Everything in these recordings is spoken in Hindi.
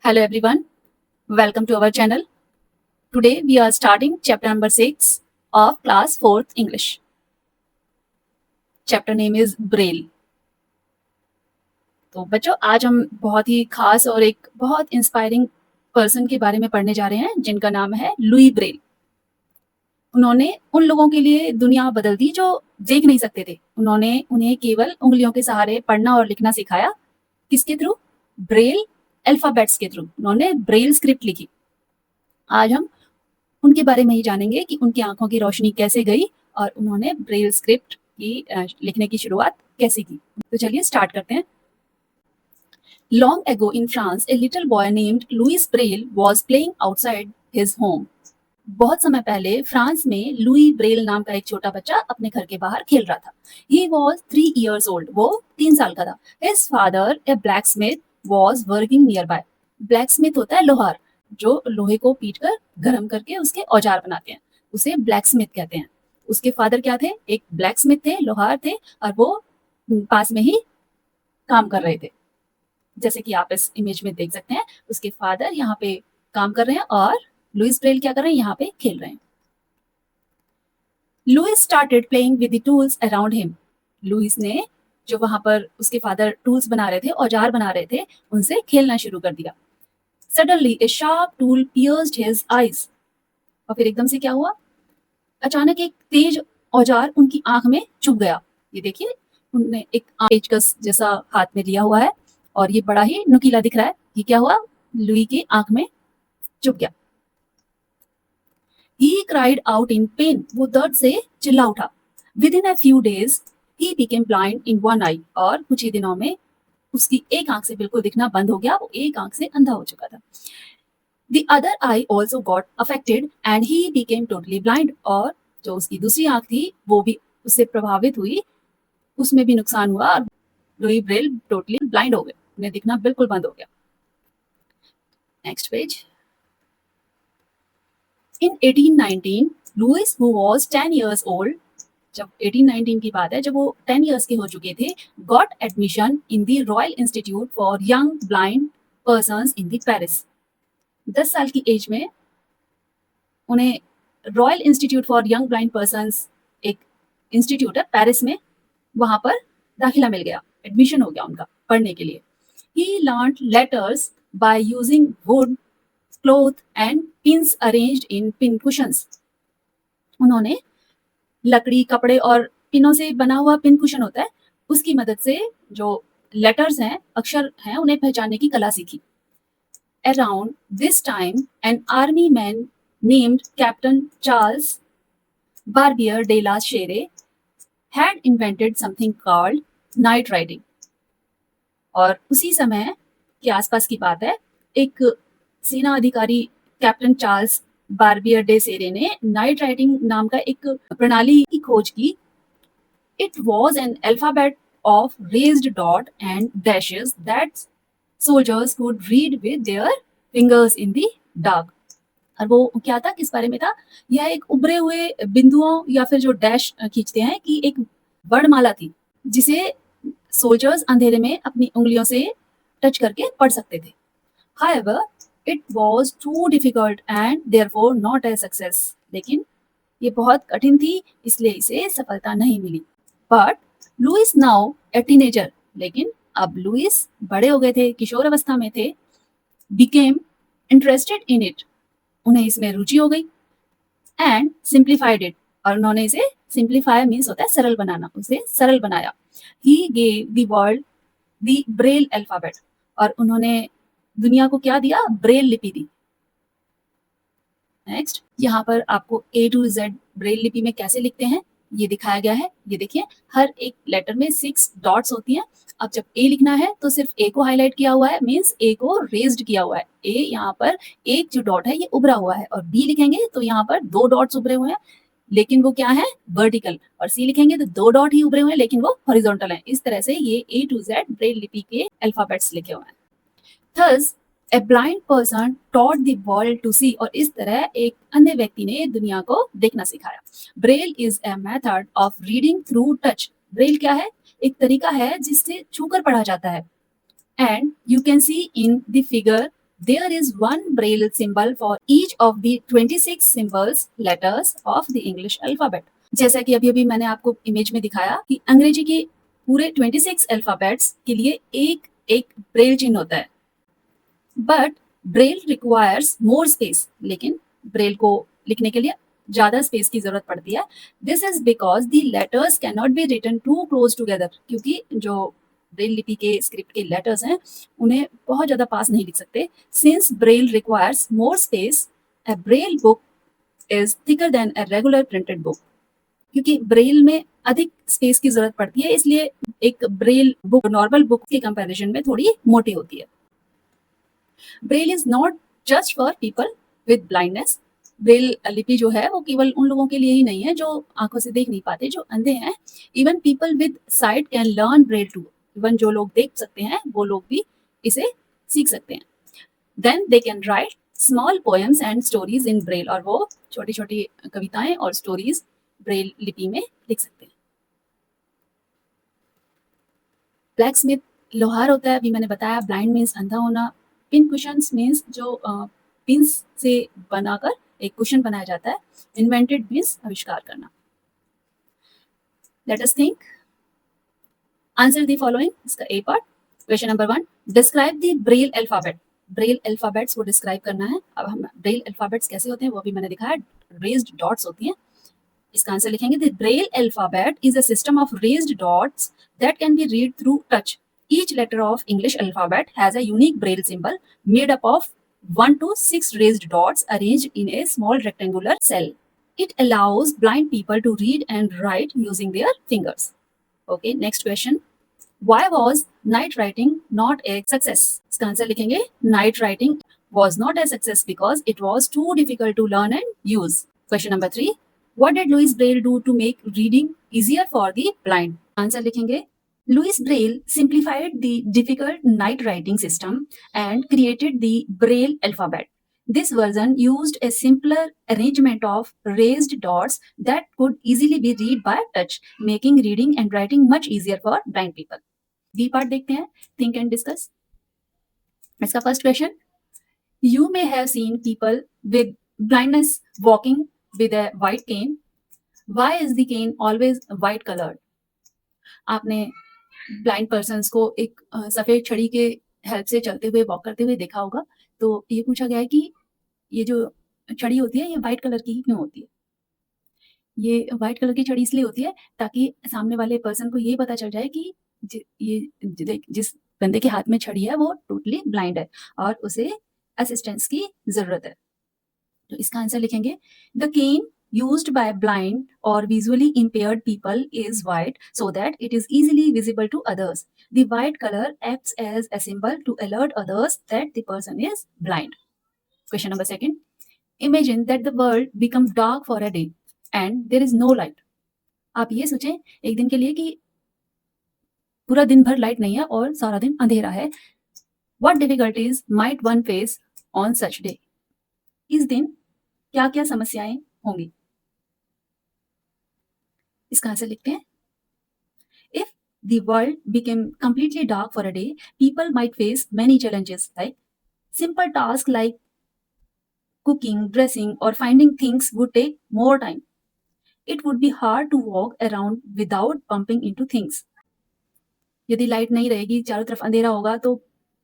Hello everyone, welcome to our channel. Today we are starting chapter number 6 of class 4th English. Chapter name is Braille. तो बच्चों आज हम बहुत ही खास और एक बहुत इंस्पायरिंग पर्सन के बारे में पढ़ने जा रहे हैं जिनका नाम है लुई ब्रेल. उन्होंने उन लोगों के लिए दुनिया बदल दी जो देख नहीं सकते थे. उन्होंने उन्हें केवल उंगलियों के सहारे पढ़ना और लिखना सिखाया. किसके थ्रू? ब्रेल अल्फाबेट्स के थ्रू. उन्होंने ब्रेल स्क्रिप्ट लिखी. आज हम उनके बारे में ही जानेंगे कि उनकी आंखों की रोशनी कैसे गई और उन्होंने ब्रेल स्क्रिप्ट की लिखने की शुरुआत कैसे की. तो चलिए स्टार्ट करते हैं. Long ago in France, a little boy named Louis Braille was playing outside his home. बहुत समय पहले फ्रांस में लुई ब्रेल नाम का एक छोटा बच्चा अपने घर के बाहर खेल रहा था. He was 3 years old. वो 3 साल का था. His father, a blacksmith, was working nearby. Blacksmith होता है लोहार, जो लोहे को पीटकर गर्म करके उसके औजार बनाते हैं. उसे ब्लैकस्मिथ कहते हैं. उसके फादर क्या थे? एक ब्लैकस्मिथ थे, लोहार थे, और वो पास में ही काम कर रहे थे. जैसे कि आप इस इमेज में देख सकते हैं, उसके फादर यहाँ पे काम कर रहे हैं और लुइस ब्रेल क्या कर रहे हैं? यहाँ पे खेल रहे हैं. Louis started playing with the tools around him. Louis ने जो वहां पर उसके फादर टूल्स बना रहे थे, औजार बना रहे थे, उनसे खेलना शुरू कर दिया. Suddenly a sharp tool pierced his eyes. और फिर एकदम से क्या हुआ? अचानक एक तेज औजार उनकी आंख में चुभ गया. ये देखिए, उन्होंने एक पेचकस जैसा हाथ में लिया हुआ है और ये बड़ा ही नुकीला दिख रहा है. ये क्या हुआ? लुई की आंख में चुभ गया. He cried out in pain. वो दर्द से चिल्ला उठा. Within a few days, he became blind in one eye. और कुछ ही दिनों में उसकी एक आंख से बिल्कुल दिखना बंद हो गया. वो एक आंख से अंधा हो चुका था. The other eye also got affected and he became totally blind. और जो उसकी दूसरी आंख थी वो भी उससे प्रभावित हुई, उसमें भी नुकसान हुआ और लुई ब्रेल टोटली ब्लाइंड हो गए. उन्हें दिखना बिल्कुल बंद हो गया. Next page. In 1819, Louis, who was 10 years old, जब 1819 की बात है, जब वो 10 years के हो चुके थे, got admission in the Royal Institute for Young Blind Persons in the Paris. 10 साल की एज में उन्हें royal institute for young blind persons, एक इंस्टीट्यूट है पेरिस में, वहां पर दाखिला मिल गया. एडमिशन हो गया उनका पढ़ने के लिए. He learned letters by using wood, cloth and pins arranged in pin cushions. उन्होंने लकड़ी, कपड़े और पिनों से बना हुआ पिन कुशन होता है, उसकी मदद से जो लेटर्स हैं, अक्षर हैं, उन्हें पहचानने की कला सीखी. Around this time, an army man named Captain Charles Barbier de la Chère had invented something called night riding. और उसी समय के आसपास की बात है, एक सेना अधिकारी कैप्टन चार्ल्स बार्बियर डे सेरे ने नाइट राइडिंग नाम का एक प्रणाली की खोज की. It was an alphabet of raised dot and dashes that soldiers could read with their fingers in the dark. और वो क्या था, किस बारे में था? यह एक उभरे हुए बिंदुओं या फिर जो डैश खींचते हैं कि एक वर्णमाला थी जिसे सोल्जर्स अंधेरे में अपनी उंगलियों से टच करके पढ़ सकते थे. However, it was too difficult and therefore not a success. लेकिन ये बहुत कठिन थी, इसलिए इसे सफलता नहीं मिली. But Louis now a teenager, लेकिन अब लुइस बड़े हो गए थे, किशोर अवस्था में थे. became interested in it, उन्हें इसमें रुचि हो गई. and simplified it, और उन्होंने इसे simplify मीन्स होता है सरल बनाना, उसे सरल बनाया. he gave the world the braille alphabet, और उन्होंने दुनिया को क्या दिया? ब्रेल लिपि दी. नेक्स्ट, यहाँ पर आपको A to Z ब्रेल लिपि में कैसे लिखते हैं ये दिखाया गया है. ये देखिए, हर एक लेटर में 6 डॉट्स होती हैं. अब जब ए लिखना है तो सिर्फ ए को हाईलाइट किया हुआ है, मींस ए को रेज्ड किया हुआ है. ए यहाँ पर एक जो डॉट है ये उभरा हुआ है, और बी लिखेंगे तो यहाँ पर 2 डॉट्स उभरे हुए हैं, लेकिन वो क्या है? वर्टिकल. और सी लिखेंगे तो 2 डॉट ही उभरे हुए हैं, लेकिन वो हॉरिजॉन्टल है. इस तरह से ये A to Z ब्रेल लिपि के अल्फाबेट्स लिखे हुए हैं. Thus, a blind person taught the world to see, और इस तरह एक अंधे व्यक्ति ने दुनिया को देखना सिखाया. Braille is a method of reading through touch. Braille क्या है? एक तरीका है जिससे छूकर पढ़ा जाता है. And you can see in the figure There is one braille symbol for each of the 26 symbols letters of the English alphabet. जैसा कि अभी अभी मैंने आपको इमेज में दिखाया कि अंग्रेजी के पूरे 26 अल्फाबेट्स के लिए एक एक ब्रेल चिन्ह होता है, but Braille requires more space, लेकिन ब्रेल को लिखने के लिए ज्यादा स्पेस की जरूरत पड़ती है. This is because the letters can not be written too close together, क्योंकि जो ब्रेल लिपि के स्क्रिप्ट के लेटर्स हैं उन्हें बहुत ज्यादा पास नहीं लिख सकते. Since Braille requires more space, a Braille book is thicker than a regular printed book. क्योंकि ब्रेल में अधिक स्पेस की जरूरत पड़ती है, इसलिए एक ब्रेल बुक नॉर्मल बुक के कंपैरिजन में थोड़ी मोटी होती है. Braille is not just for people with blindness. Braille लिपि जो है वो केवल उन लोगों के लिए ही नहीं है जो आंखों से देख नहीं पाते, जो अंधे हैं. Even people with sight can learn Braille too. Even जो लोग देख सकते हैं वो लोग भी इसे सीख सकते हैं. Then they can write small poems and stories in Braille. और वो छोटी छोटी कविताएं और स्टोरीज ब्रेल लिपि में लिख सकते हैं. ब्लैक स्मिथ लोहार होता है, अभी मैंने बताया. ब्लाइंड मीन्स अंधा होना. पिन कुशंस मीन्स जो पिंस से बनाकर एक कुशन बनाया जाता है. इन्वेंटेड मीन्स आविष्कार करना. Let us think. Answer the following. इसका A part. Question number 1, describe the Braille alphabet. Braille alphabets को डिस्क्राइब करना है. अब हम ब्रेल अल्फाबेट्स कैसे होते हैं वो भी मैंने दिखाया. रेज्ड डॉट्स होती हैं. इसका आंसर लिखेंगे. The Braille alphabet is a system of raised dots that can be read through touch. Each letter of English alphabet has a unique braille symbol made up of 1 to 6 raised dots arranged in a small rectangular cell. It allows blind people to read and write using their fingers. Okay, next question. Why was night writing not a success? इसका आंसर लिखेंगे. Night writing was not a success because it was too difficult to learn and use. Question number 3. What did Louis Braille do to make reading easier for the blind? Answer लिखेंगे. Louis Braille simplified the difficult night writing system and created the Braille alphabet. This version used a simpler arrangement of raised dots that could easily be read by touch, making reading and writing much easier for blind people. B part देखते हैं. Think and discuss. इसका first question. You may have seen people with blindness walking with a white cane. Why is the cane always white colored? आपने ब्लाइंड पर्सन्स को एक सफेद छड़ी के हेल्प से चलते हुए वॉक करते हुए देखा होगा. तो ये पूछा गया है कि ये जो छड़ी होती है ये व्हाइट कलर की क्यों होती है. ये व्हाइट कलर की छड़ी इसलिए होती है ताकि सामने वाले पर्सन को ये पता चल जाए कि जिस बंदे के हाथ में छड़ी है वो टोटली ब्लाइंड है और उसे असिस्टेंस की जरूरत है. तो इसका आंसर लिखेंगे. The cane used by blind or visually impaired people is white so that it is easily visible to others. The white color acts as a symbol to alert others that the person is blind. Question number 2. Imagine that the world becomes dark for a day and there is no light. आप ये सोचें एक दिन के लिए कि पूरा दिन भर लाइट नहीं है और सारा दिन अंधेरा है. What difficulties might one face on such day? इस दिन क्या क्या समस्याएं होंगी. इसका आंसर लिखते हैं. If the world became completely dark for a day, people might face many challenges like simple tasks like cooking, dressing, or finding things would take more time. It would be hard to walk around without bumping into things. यदि लाइट नहीं रहेगी, चारों तरफ अंधेरा होगा तो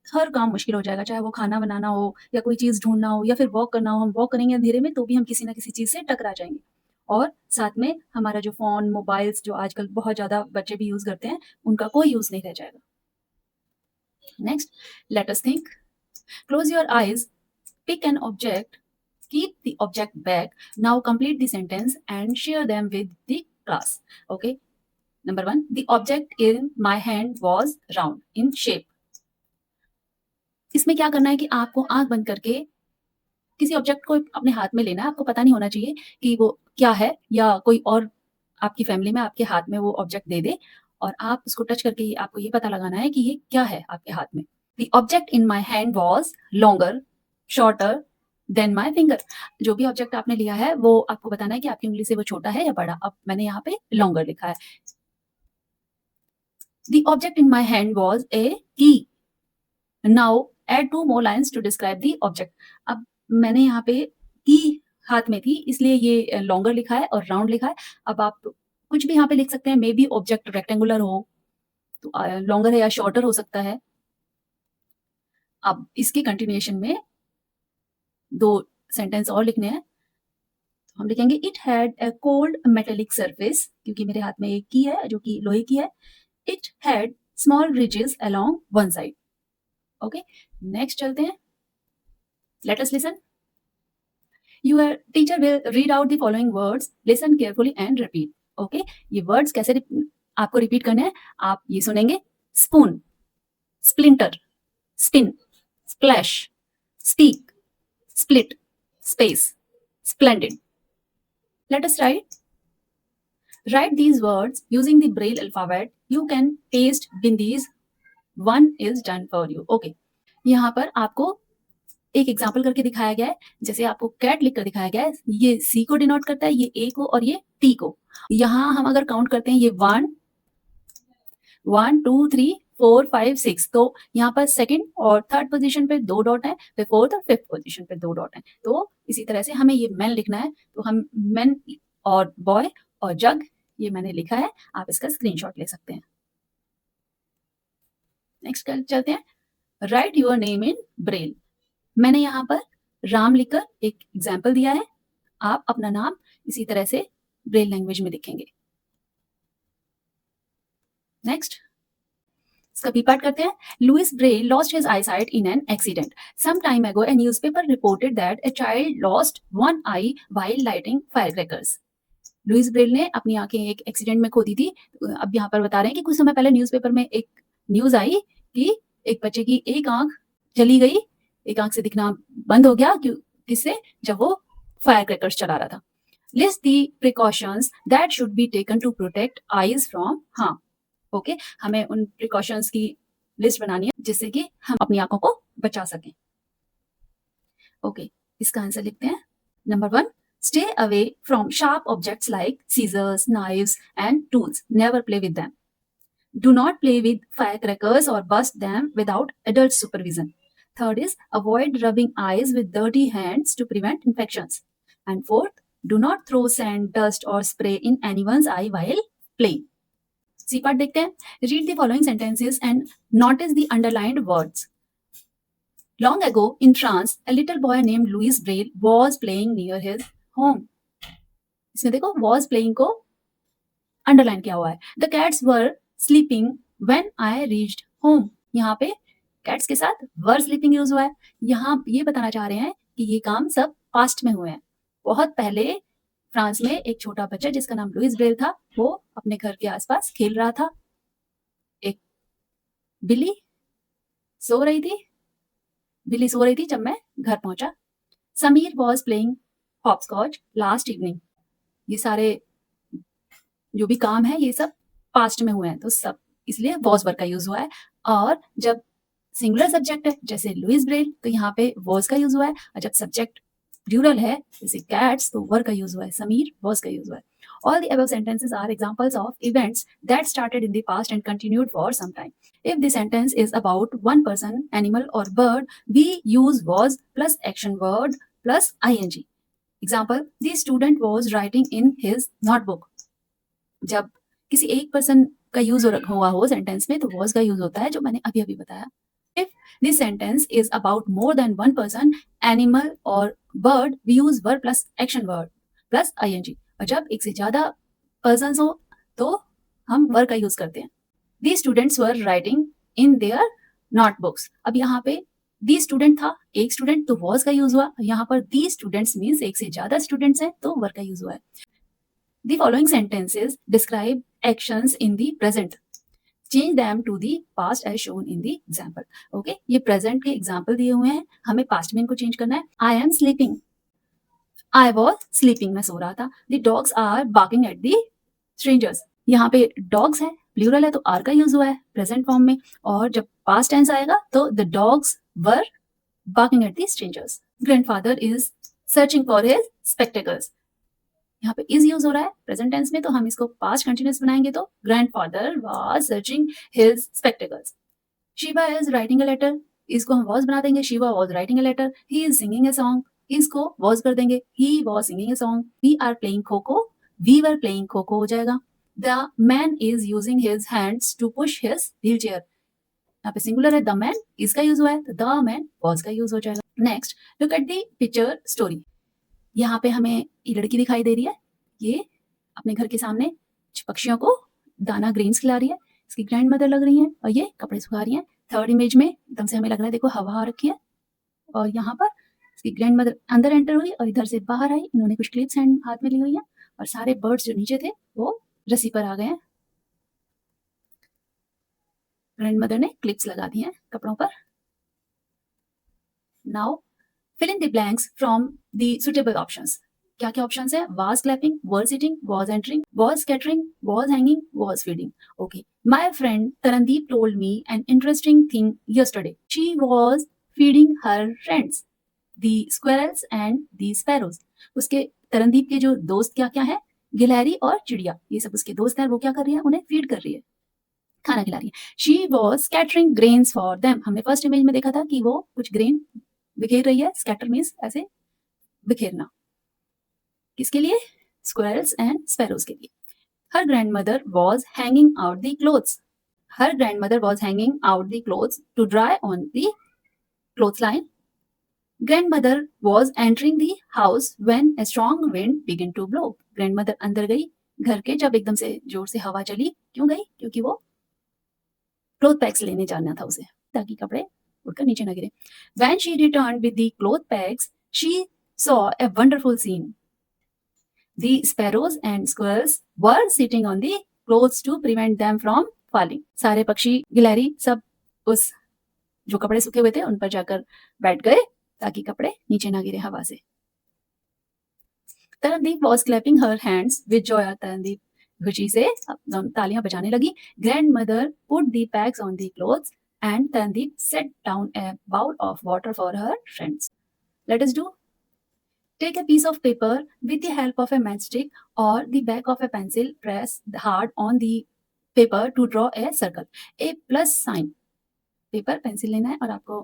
हर काम मुश्किल हो जाएगा. चाहे वो खाना बनाना हो या कोई चीज ढूंढना हो या फिर वॉक करना हो. हम वॉक करेंगे अंधेरे में तो भी हम किसी ना किसी चीज से टकरा जाएंगे. और साथ में हमारा जो फोन, मोबाइल्स जो आजकल बहुत ज्यादा बच्चे भी यूज करते हैं, उनका कोई यूज नहीं रह जाएगा. Next, let us think. Close your eyes, pick an object, keep the object back. Now complete the sentence and share them with the class. Okay. Number 1, the object in my hand was round in shape. इसमें क्या करना है कि आपको आंख बंद करके किसी ऑब्जेक्ट को अपने हाथ में लेना है. आपको पता नहीं होना चाहिए कि वो क्या है या कोई और आपकी फैमिली में आपके हाथ में वो ऑब्जेक्ट दे दे और आप उसको टच करके आपको ये पता लगाना है कि ये क्या है आपके हाथ में. The object in my hand was longer, shorter than my finger. जो भी ऑब्जेक्ट आपने लिया है वो आपको बताना है कि आपकी उंगली से वो छोटा है या बड़ा. अब मैंने यहाँ पे लॉन्गर लिखा है. The object in my hand was a key. Now Add 2 more lines to describe the object. अब मैंने यहाँ पे की हाथ में थी इसलिए ये लॉन्गर लिखा है और राउंड लिखा है। अब आप कुछ भी यहाँ पे लिख सकते हैं, मे बी ऑब्जेक्ट रेक्टेंगुलर हो तो लॉन्गर है या शॉर्टर हो सकता है। अब इसकी कंटिन्यूएशन में 2 सेंटेंस और लिखने हैं। हम लिखेंगे it had a cold metallic surface, क्योंकि मेरे हाथ में एक की है जो कि लोहे की है। It had small ridges along one side. Okay, next चलते हैं। Let us listen. Your teacher will read out the following words, listen carefully and repeat. Okay, ये वर्ड्स कैसे आपको रिपीट करने हैं, आप ये सुनेंगे। Spoon, splinter, spin, splash, speak, split, space, splendid. Let us write. Write these words using the Braille alphabet. You can paste in these. One is done for you. Okay. यहाँ पर आपको एक एग्जाम्पल करके दिखाया गया है। जैसे आपको कैट लिख कर दिखाया गया है, ये सी को डिनोट करता है, ये ए को और ये टी को। यहाँ हम अगर काउंट करते हैं, ये 1 2 3 4 5 6, तो यहाँ पर सेकंड और थर्ड पोजीशन पे 2 डॉट है, फिर फोर्थ और फिफ्थ पोजीशन पे 2 डॉट है। तो इसी तरह से हमें ये मैन लिखना है, तो हम मैन और बॉय और जग ये मैंने लिखा है, आप इसका स्क्रीनशॉट ले सकते हैं। नेक्स्ट चलते हैं। Right your name in Braille. मैंने यहाँ पर राम लिखकर एक एग्जाम्पल दिया है, आप अपना नाम इसी तरह से ब्रेल लैंग्वेज में लिखेंगे। नेक्स्ट इसका बी पार्ट करते हैं। Louis Braille lost his eyesight in an accident. Some time ago a newspaper reported that a child lost one eye while lighting firecrackers. Louis Braille ने अपनी आंखें एक एक्सीडेंट में खो दी थी। अब यहाँ पर बता रहे हैं कि कुछ समय पहले न्यूज़पेपर में एक न्यूज आई कि एक बच्चे की एक आंख चली गई, एक आंख से दिखना बंद हो गया, किससे, जब वो फायर क्रैकर्स चला रहा था। List the precautions that should be taken to protect eyes from harm. Okay, हमें उन प्रिकॉशंस की लिस्ट बनानी है जिससे कि हम अपनी आंखों को बचा सकें। ओके, इसका आंसर लिखते हैं। Number 1, stay away from sharp objects like scissors, knives and tools. Never play with them. Do not play with firecrackers or bust them without adult supervision. Third is avoid rubbing eyes with dirty hands to prevent infections. And fourth, do not throw sand, dust or spray in anyone's eye while playing. C part देखते हैं। Read the following sentences and notice the underlined words. Long ago in France, a little boy named Louis Braille was playing near his home. इसमें देखो was playing को अंडरलाइन किया हुआ है। The cats were sleeping when I reached home. यहाँ पे cats के साथ were sleeping यूज हुआ है। यहाँ ये बताना चाह रहे हैं कि ये काम सब पास्ट में हुए हैं। बहुत पहले फ्रांस में एक छोटा बच्चा जिसका नाम लुइस ब्रेल था, वो अपने घर के आसपास खेल रहा था। एक बिल्ली सो रही थी जब मैं घर पहुंचा। Sameer was playing hopscotch last evening. ये सारे जो भी काम है ये सब पास्ट में हुए हैं, तो सब इसलिए वॉज वर्ब का यूज हुआ है। और जब सिंगुलर सब्जेक्ट है जैसे लुइस ब्रेल, तो यहाँ पे वॉज का यूज हुआ है। और जब सब्जेक्ट प्लूरल है जैसे कैट्स, तो वर का यूज हुआ है। समीर वॉज का यूज हुआ है। All the above sentences are examples of events that started in the past and continued for some time. If the sentence is about one person, animal or bird, we use was plus action word plus ing. Example, the student was writing in his notebook. जब किसी एक पर्सन का यूज हुआ हो सेंटेंस में, तो was का यूज होता है, जो मैंने अभी अभी बताया। If this sentence is about more than one person, animal or bird, we use verb plus action word plus ing. और जब एक से ज्यादा पर्सन्स हो तो हम वर्ब का यूज करते हैं। These students were writing in their notebooks. अब यहाँ पे दी स्टूडेंट था, एक स्टूडेंट, तो was का यूज हुआ। यहाँ पर दी स्टूडेंट्स मीन्स एक से ज्यादा स्टूडेंट्स हैं, तो वर्ब का यूज हुआ है। The following sentences describe actions in the present. Change them to the past as shown in the example. Okay, ये present के example दिए हुए हैं, हमें past में इनको change करना है। I am sleeping. I was sleeping, मैं सो रहा था। The dogs are barking at the strangers. यहाँ पे dogs है, plural है, तो are का यूज हुआ है present form में। और जब past tense आएगा तो the dogs were barking at the strangers. Grandfather is searching for his spectacles. यहाँ पे is यूज हो रहा है प्रेजेंट टेंस में, तो हम इसको पास्ट कंटिन्यूअस बनाएंगे, तो grandfather was searching his spectacles. Shiva is writing a letter. इसको हम was बना देंगे, Shiva was writing a letter, he is singing a song, इसको was कर देंगे, he was singing a song, we are playing kho-kho, we were playing kho-kho हो जाएगा. The man is using his hands to push his wheelchair. यहाँ पे सिंगुलर है, द मैन इसका यूज हुआ है, तो द मैन वॉज का यूज हो जाएगा. Next look at the picture story. यहाँ पे हमें ये लड़की दिखाई दे रही है, ये अपने घर के सामने पक्षियों को दाना ग्रेन्स खिला रही है, इसकी ग्रैंड मदर लग रही है और ये कपड़े सुखा रही है. थर्ड इमेज में एकदम से हमें लग रहा है देखो हवा आ रखी है और यहाँ पर इसकी ग्रैंड मदर अंदर एंटर हुई और इधर से बाहर आई, इन्होंने कुछ क्लिप्स हैंड हाथ में ली हुई है और सारे बर्ड्स जो नीचे थे वो रस्सी पर आ गए हैं. ग्रैंड मदर ने क्लिप्स लगा दी हैं कपड़ों पर. Now fill in the blanks from the suitable options. क्या क्या ऑप्शंस है? was clapping, was sitting, was entering, was scattering, was hanging, was feeding. Okay. My friend Tarandeep told me an interesting thing yesterday. She was feeding her friends, the squirrels and the sparrows. उसके तरनदीप के जो दोस्त क्या क्या है? गिलहरी और चिड़िया, ये सब उसके दोस्त हैं. वो क्या कर रही है? उन्हें फीड कर रही है, खाना खिला रही है. She was scattering grains for them. हमने फर्स्ट इमेज में देखा था कि वो कुछ ग्रेन बिखेर रही है. स्कैटर मीन्स ऐसे बिखेरना. किसके लिए? Squirrels and sparrows के लिए. Her grandmother was hanging out the clothes. Her grandmother was hanging out the clothes to dry on the clothesline. Grandmother was entering the house when a strong wind began to blow. Grandmother अंदर गई घर के जब एकदम से जोर से हवा चली. क्यों गई? क्योंकि वो क्लोथ पैक्स लेने जाना था उसे, ताकि कपड़े उड़कर नीचे न गिरे. When she returned with the cloth packs, she saw a wonderful scene. The sparrows and squirrels were sitting on the clothes to prevent them from falling. सारे पक्षी, गिलहरी सब उस जो कपड़े सूखे हुए थे उन पर जाकर बैठ गए ताकि कपड़े नीचे ना गिरे हवा से. Tarandeep was clapping her hands with joy. Tarandeep खुशी से तालियां बजाने लगी. Grandmother put the packs on the clothes and Tarandeep set down a bowl of water for her friends. Let us do. Take a piece of paper with the help of a matchstick or the back of a pencil. Press hard on the paper to draw a circle. A plus sign. Paper pencil लेना है और आपको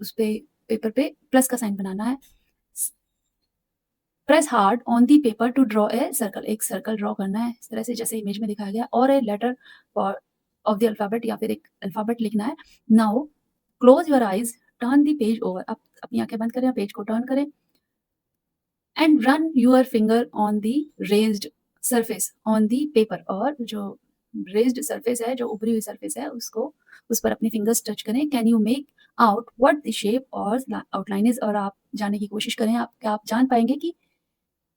उस पे पेपर पे प्लस का साइन बनाना है. Press hard on the paper to draw a circle. एक सर्कल ड्रॉ करना है इस तरह से जैसे इमेज में दिखाया गया. और a letter of the alphabet या फिर एक अल्फाबेट लिखना है. Now close your eyes. Turn the page over. अब अपनी आंखें बंद करें, पेज को टर्न करें. And run your finger on the raised surface on the paper. और जो raised surface है, जो उभरी हुई surface है, उसको उस पर अपनी fingers touch करें. Can you make out what the shape और outline is? और आप जानने की कोशिश करें, आप जान पाएंगे कि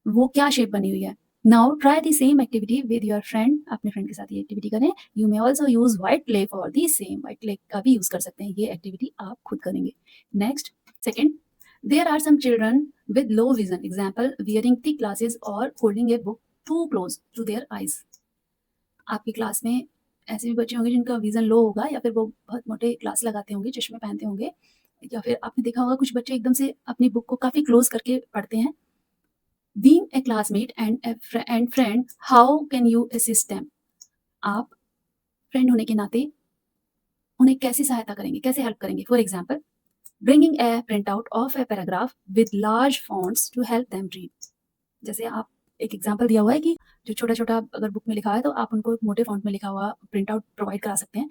वो क्या shape बनी हुई है. Now try the same activity with your friend. अपने friend के साथ ये activity करें. You may also use white clay for the same. White clay का भी use कर सकते हैं. ये activity आप खुद करेंगे. Next, second. There are some children with low vision. Example, wearing thick glasses or holding a book too close to their eyes. आपकी क्लास में ऐसे भी बच्चे होंगे जिनका विजन लो होगा या फिर वो बहुत मोटे ग्लास लगाते होंगे, चश्मे पहनते होंगे, या फिर आपने देखा होगा कुछ बच्चे एकदम से अपनी बुक को काफ़ी क्लोज करके पढ़ते हैं. Being a classmate and friend, how can you assist them? आप फ्रेंड होने के नाते उन्हें कैसे सहायता करेंगे, कैसे हेल्प करेंगे? For example, bringing a printout of a paragraph with large fonts to help them read. जैसे आप एक एग्जांपल दिया हुआ है कि जो छोटा छोटा अगर बुक में लिखा है तो आप उनको एक मोटे फॉन्ट में लिखा हुआ प्रिंट आउट प्रोवाइड करा सकते हैं.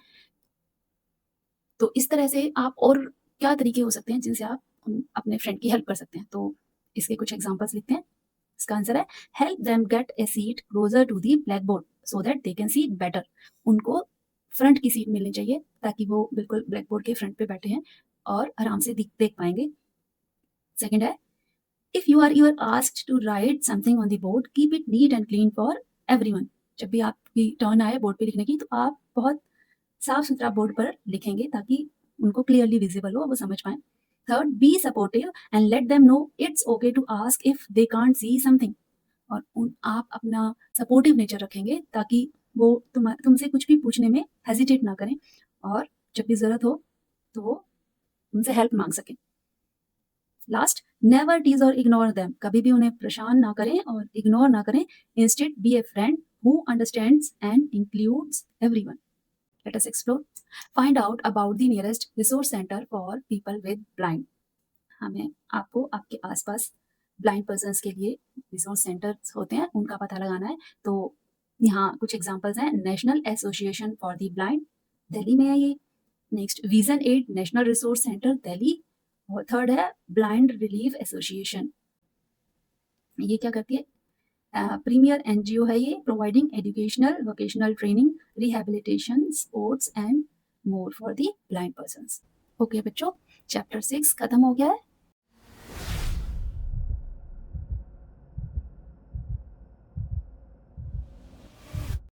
तो इस तरह से आप और क्या तरीके हो सकते हैं जिनसे आप अपने फ्रेंड की हेल्प कर सकते हैं. तो इसके कुछ एग्जांपल्स लिखते हैं. इसका आंसर है help them get a seat closer to the black board so that they can see better. उनको फ्रंट की सीट मिलनी चाहिए ताकि वो बिल्कुल ब्लैक बोर्ड के फ्रंट पे बैठे हैं और आराम से देख पाएंगे. सेकंड है, if you are asked to write something on the board, keep it neat and clean for everyone. जब भी आपकी टर्न आए बोर्ड पे लिखने की, तो आप बहुत साफ सुथरा बोर्ड पर लिखेंगे ताकि उनको क्लियरली विजिबल हो, वो समझ पाए. Third, be supportive and let them know it's okay to ask if they can't see something. और आप अपना सपोर्टिव नेचर रखेंगे ताकि वो तुमसे कुछ भी पूछने में हेजिटेट ना करें और जब भी ज़रूरत हो तो वो उनसे हेल्प मांग सकें. लास्ट, नेवर टीज और इग्नोर देम. कभी भी उन्हें परेशान ना करें और इग्नोर ना करें. Instead be a friend who understands and includes everyone. Let us explore. Find out about the nearest resource center for people with blind. हमें आपको आपके आसपास ब्लाइंड पर्सन्स के लिए रिसोर्स सेंटर्स होते हैं उनका पता लगाना है। तो यहाँ कुछ एग्जांपल्स हैं। National Association for the Blind Delhi में है ये। Next Vision Aid National Resource Centre Delhi. और थर्ड है ब्लाइंड रिलीफ एसोसिएशन। ये क्या करती है? प्रीमियर एनजीओ है ये, providing educational vocational training rehabilitation sports and more for the blind persons. Okay बच्चों, चैप्टर 6 खत्म हो गया है।